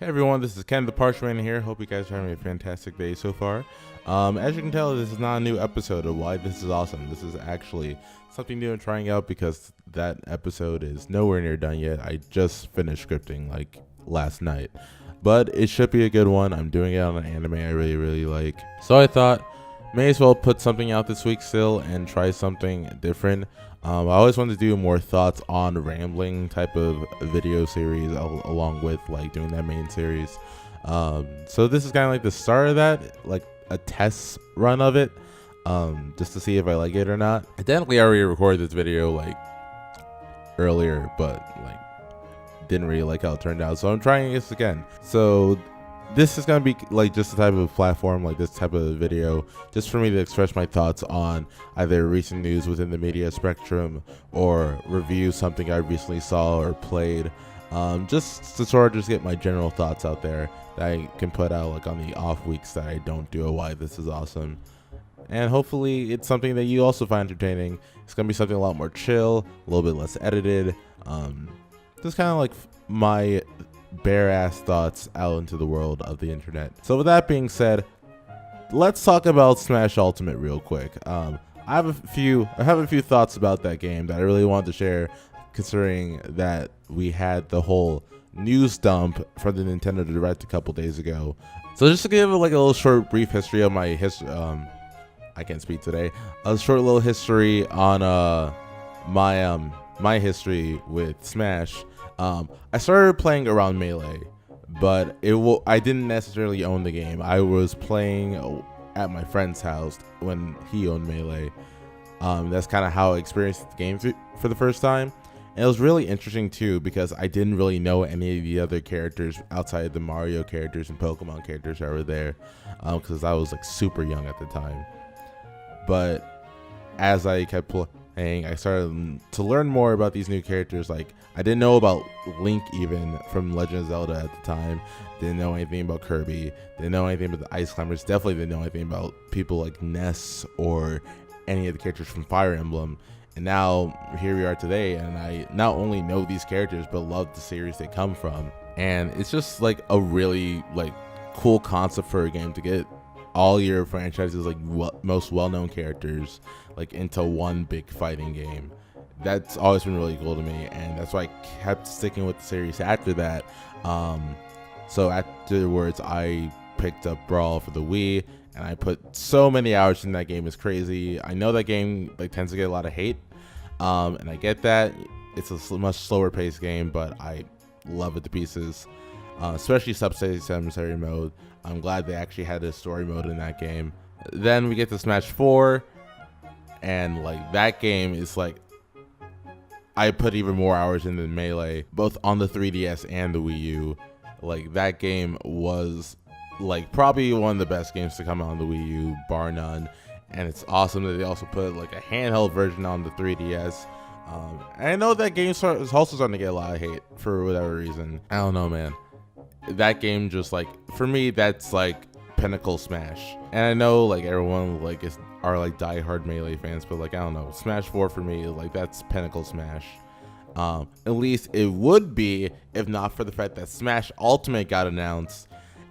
Hey everyone, this is Ken the Parchman here. Hope you guys are having a fantastic day so far. As you can tell, this is not a new episode of Why This Is Awesome. This is actually something new and trying out because that episode is nowhere near done yet. I just finished scripting like last night, but it should be a good one. I'm doing it on an anime I really like. So I thought, may as well put something out this week still and try something different. I always wanted to do more thoughts on rambling type of video series along with like doing that main series. So this is kind of like the start of that, like a test run of it, just to see if I like it or not. I technically already recorded this video like earlier, but like didn't really like how it turned out. So I'm trying this again. So this is going to be like just the type of platform, like this type of video, just for me to express my thoughts on either recent news within the media spectrum or review something I recently saw or played, just to sort of just get my general thoughts out there that I can put out like on the off weeks that I don't do a Why This Is Awesome. And hopefully it's something that you also find entertaining. It's going to be something a lot more chill, a little bit less edited, just kind of like my bare ass thoughts out into the world of the internet. So with that being said, let's talk about Smash Ultimate real quick. I have a few thoughts about that game that I really wanted to share, considering that we had the whole news dump from the Nintendo Direct a couple days ago. So just to give like a little short brief history of my history, I can't speak today. A short little history on my history with Smash. I started playing around Melee, but I didn't necessarily own the game. I was playing at my friend's house when he owned Melee. That's kind of how I experienced the game for the first time. And it was really interesting too, because I didn't really know any of the other characters outside the Mario characters and Pokemon characters that were there, because I was like super young at the time. But as I kept playing, I started to learn more about these new characters. Like, I didn't know about Link even from Legend of Zelda at the time. Didn't know anything about Kirby. Didn't know anything about the Ice Climbers. Definitely didn't know anything about people like Ness or any of the characters from Fire Emblem. And now here we are today, and I not only know these characters but love the series they come from. And it's just like a really like cool concept for a game to get all your franchises like most well-known characters like into one big fighting game. That's always been really cool to me, and that's why I kept sticking with the series after that. So afterwards I picked up Brawl for the Wii, and I put so many hours in that game. It's crazy. I know that game like tends to get a lot of hate, and I get that. It's a much slower paced game, but I love it to pieces, especially Subspace Emissary mode. I'm glad they actually had a story mode in that game. Then we get to Smash 4, and like that game is like, I put even more hours into Melee, both on the 3DS and the Wii U. Like, that game was like probably one of the best games to come out on the Wii U, bar none. And it's awesome that they also put like a handheld version on the 3DS. And I know that game is also starting to get a lot of hate for whatever reason. I don't know, man. That game just like, for me, that's like pinnacle Smash. And I know like everyone like are like diehard Melee fans, but like I don't know, Smash 4 for me, like that's pinnacle Smash. At least it would be if not for the fact that Smash Ultimate got announced,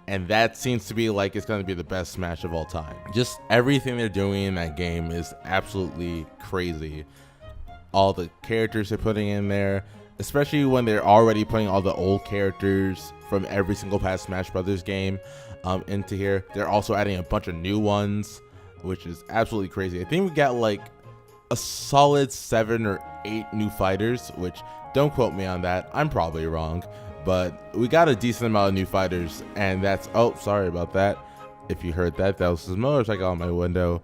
and that seems to be like it's going to be the best Smash of all time. Just everything they're doing in that game is absolutely crazy. All the characters they're putting in there, especially when they're already putting all the old characters from every single past Smash Brothers game into here. They're also adding a bunch of new ones, which is absolutely crazy. I think we got like a solid 7 or 8 new fighters, which don't quote me on that. I'm probably wrong, but we got a decent amount of new fighters, and that's, oh, sorry about that. If you heard that, that was his motorcycle on my window.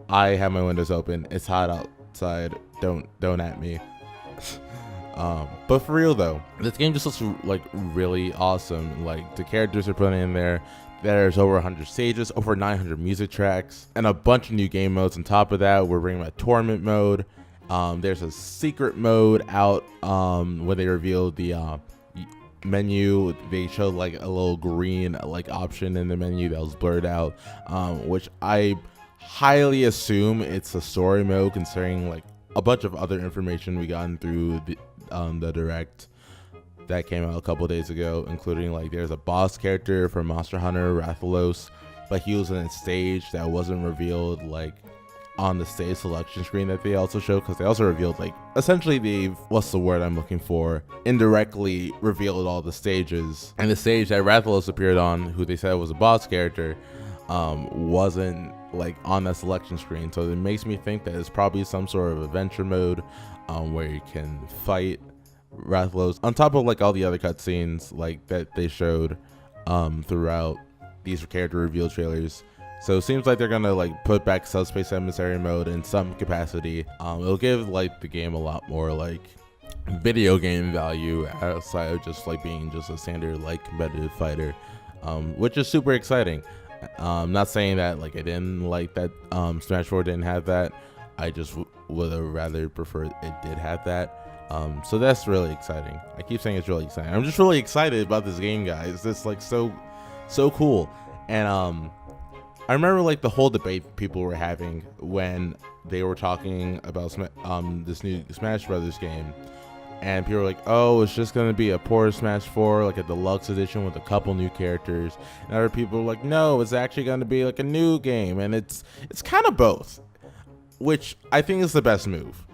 I have my windows open. It's hot outside. Don't at me. But for real though, this game just looks like really awesome. Like the characters are putting in there. There's over 100 stages, over 900 music tracks, and a bunch of new game modes. On top of that, we're bringing a tournament mode. There's a secret mode out when they revealed the menu. They showed like a little green like option in the menu that was blurred out, which I highly assume it's a story mode, considering like a bunch of other information we gotten through the direct. that came out a couple days ago, including like there's a boss character for Monster Hunter Rathalos, but he was in a stage that wasn't revealed like on the stage selection screen that they also showed, because they also revealed like essentially what's the word I'm looking for, indirectly revealed all the stages, and the stage that Rathalos appeared on, who they said was a boss character, wasn't like on that selection screen. So it makes me think that it's probably some sort of adventure mode where you can fight Rathalos on top of like all the other cutscenes like that they showed throughout these character reveal trailers. So it seems like they're gonna like put back Subspace Emissary mode in some capacity. It'll give like the game a lot more like video game value outside of just like being just a standard like competitive fighter, which is super exciting. Not saying that like I didn't like that Smash 4 didn't have that. I just would have rather preferred it did have that. So that's really exciting. I keep saying it's really exciting. I'm just really excited about this game, guys. It's like so cool. And I remember like the whole debate people were having when they were talking about this new Smash Brothers game, and people were like, oh, it's just gonna be a poor Smash 4, like a deluxe edition with a couple new characters. And other people were like, no, it's actually gonna be like a new game, and it's kind of both, which I think is the best move.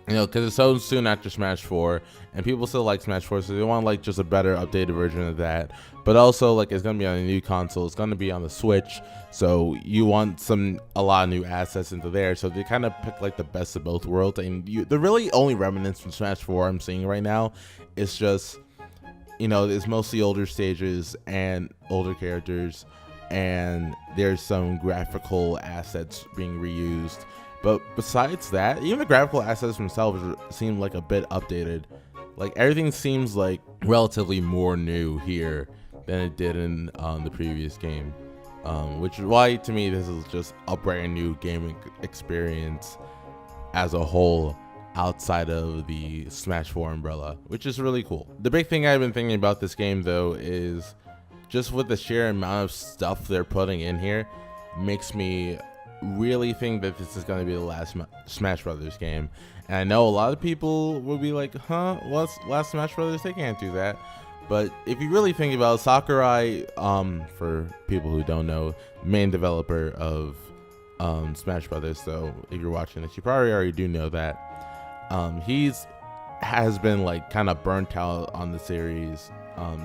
You know, because it's so soon after Smash 4, and people still like Smash 4, so they want like just a better updated version of that. But also, like, it's gonna be on a new console. It's gonna be on the Switch, so you want a lot of new assets into there. So they kind of pick like the best of both worlds. And the really only remnants from Smash 4 I'm seeing right now is just, you know, it's mostly older stages and older characters, and there's some graphical assets being reused. But besides that, even the graphical assets themselves seem like a bit updated. Like everything seems like relatively more new here than it did in the previous game, which is why to me this is just a brand new gaming experience as a whole outside of the Smash 4 umbrella, which is really cool. The big thing I've been thinking about this game though is just with the sheer amount of stuff they're putting in here makes me really think that this is going to be the last Smash Brothers game. And I know a lot of people will be like, huh, what's last Smash Brothers? They can't do that. But if you really think about it, Sakurai, for people who don't know, main developer of Smash Brothers, so if you're watching this, you probably already do know that. Has been like kind of burnt out on the series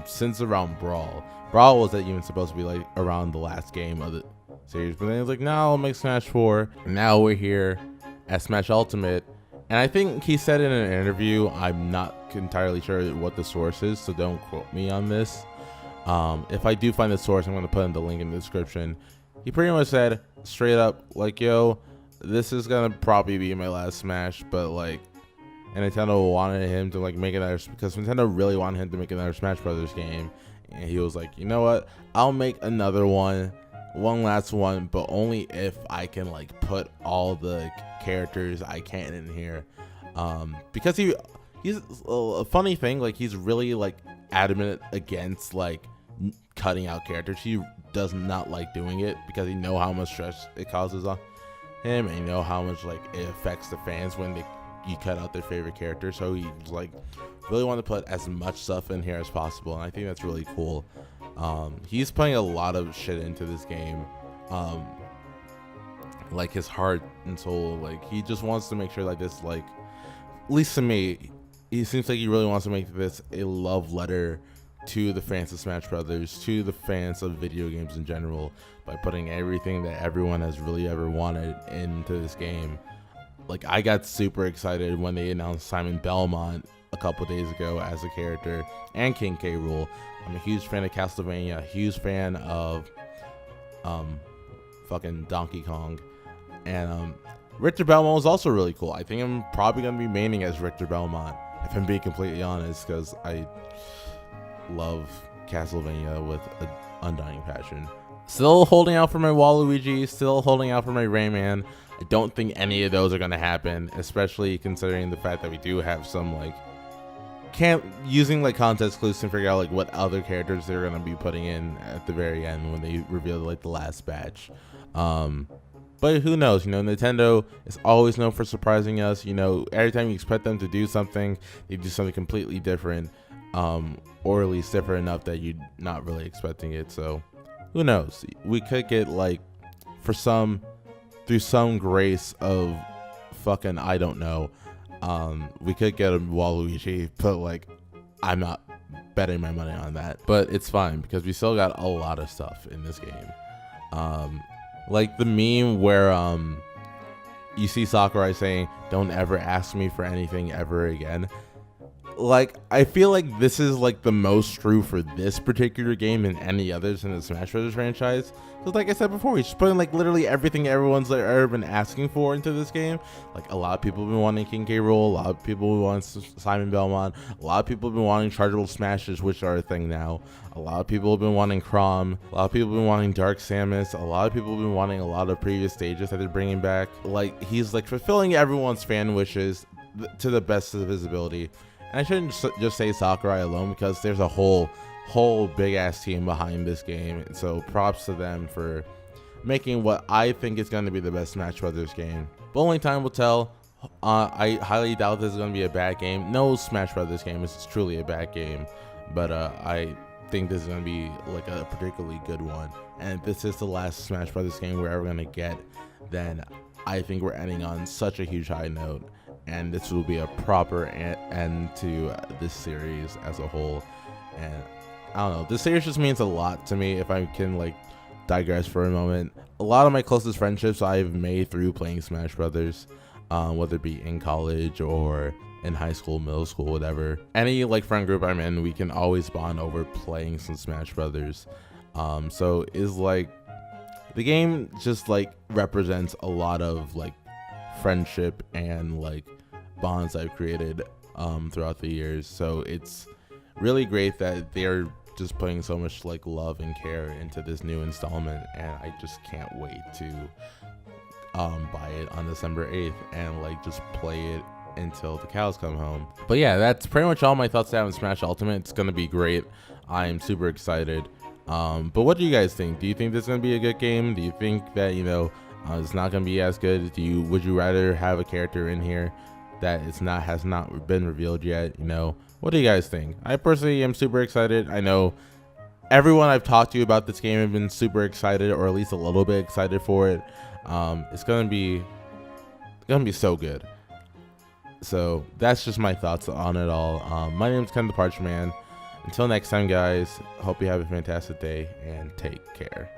since around Brawl. Brawl was even supposed to be like around the last game of the series, but then he's like, no, I'll make Smash 4. And now we're here at Smash Ultimate, and I think he said in an interview, I'm not entirely sure what the source is, so don't quote me on this. If I do find the source, I'm going to put in the link in the description. He pretty much said straight up like, yo, this is gonna probably be my last Smash, but like, and Nintendo wanted him to like make another, because Nintendo really wanted him to make another Smash Brothers game, and he was like, you know what, I'll make another one last one, but only if I can like put all the characters I can in here, because he's a funny thing, like he's really like adamant against like cutting out characters. He does not like doing it because he know how much stress it causes on him, and you know how much like it affects the fans when you cut out their favorite character. So he like really want to put as much stuff in here as possible, and I think that's really cool. He's putting a lot of shit into this game, like his heart and soul. Like he just wants to make sure like this, like at least to me, he seems like he really wants to make this a love letter to the fans of Smash Brothers, to the fans of video games in general, by putting everything that everyone has really ever wanted into this game. Like I got super excited when they announced Simon Belmont a couple days ago as a character, and King K. Rool. I'm a huge fan of Castlevania, a huge fan of fucking Donkey Kong, and Richter Belmont was also really cool. I think I'm probably gonna be maining as Richter Belmont, if I'm being completely honest, because I love Castlevania with an undying passion. Still holding out for my Waluigi, still holding out for my Rayman. I don't think any of those are gonna happen, especially considering the fact that we do have some like using like context clues to figure out like what other characters they're gonna be putting in at the very end when they reveal like the last batch. But who knows? Nintendo is always known for surprising us. Every time you expect them to do something, they do something completely different, or at least different enough that you're not really expecting it. So who knows? We could get through some grace of fucking I don't know, we could get a Waluigi, but I'm not betting my money on that. But it's fine because we still got a lot of stuff in this game. Like the meme where you see Sakurai saying, "Don't ever ask me for anything ever again." I feel like this is the most true for this particular game than any others in the Smash Bros. Franchise. Because like I said before, we're just putting literally everything everyone's ever been asking for into this game. A lot of people have been wanting King K. Rool, a lot of people want Simon Belmont, a lot of people have been wanting chargeable smashes, which are a thing now. A lot of people have been wanting Chrom, a lot of people have been wanting Dark Samus, a lot of people have been wanting a lot of previous stages that they're bringing back. He's fulfilling everyone's fan wishes to the best of his ability. And I shouldn't just say Sakurai alone, because there's a whole big ass team behind this game. And so props to them for making what I think is going to be the best Smash Brothers game. But only time will tell. I highly doubt this is going to be a bad game. No Smash Brothers game is truly a bad game, but I think this is going to be a particularly good one. And if this is the last Smash Brothers game we're ever going to get, then I think we're ending on such a huge high note. And this will be a proper end to this series as a whole. And I don't know, this series just means a lot to me. If I can digress for a moment, a lot of my closest friendships I've made through playing Smash Brothers, whether it be in college or in high school, middle school, whatever. Any friend group I'm in, we can always bond over playing some Smash Brothers. So is the game just represents a lot of friendship and bonds I've created throughout the years. So it's really great that they're just putting so much love and care into this new installment, and I just can't wait to buy it on December 8th and just play it until the cows come home. But yeah, that's pretty much all my thoughts on Smash Ultimate. It's gonna be great. I'm super excited. But what do you guys think? Do you think this is gonna be a good game? Do you think that it's not gonna be as good? Would you rather have a character in here that has not been revealed yet? What do you guys think? I personally am super excited. I know everyone I've talked to about this game have been super excited, or at least a little bit excited for it. It's gonna be so good. So that's just my thoughts on it all. My name is Ken the Parchman. Until next time, guys, hope you have a fantastic day and take care.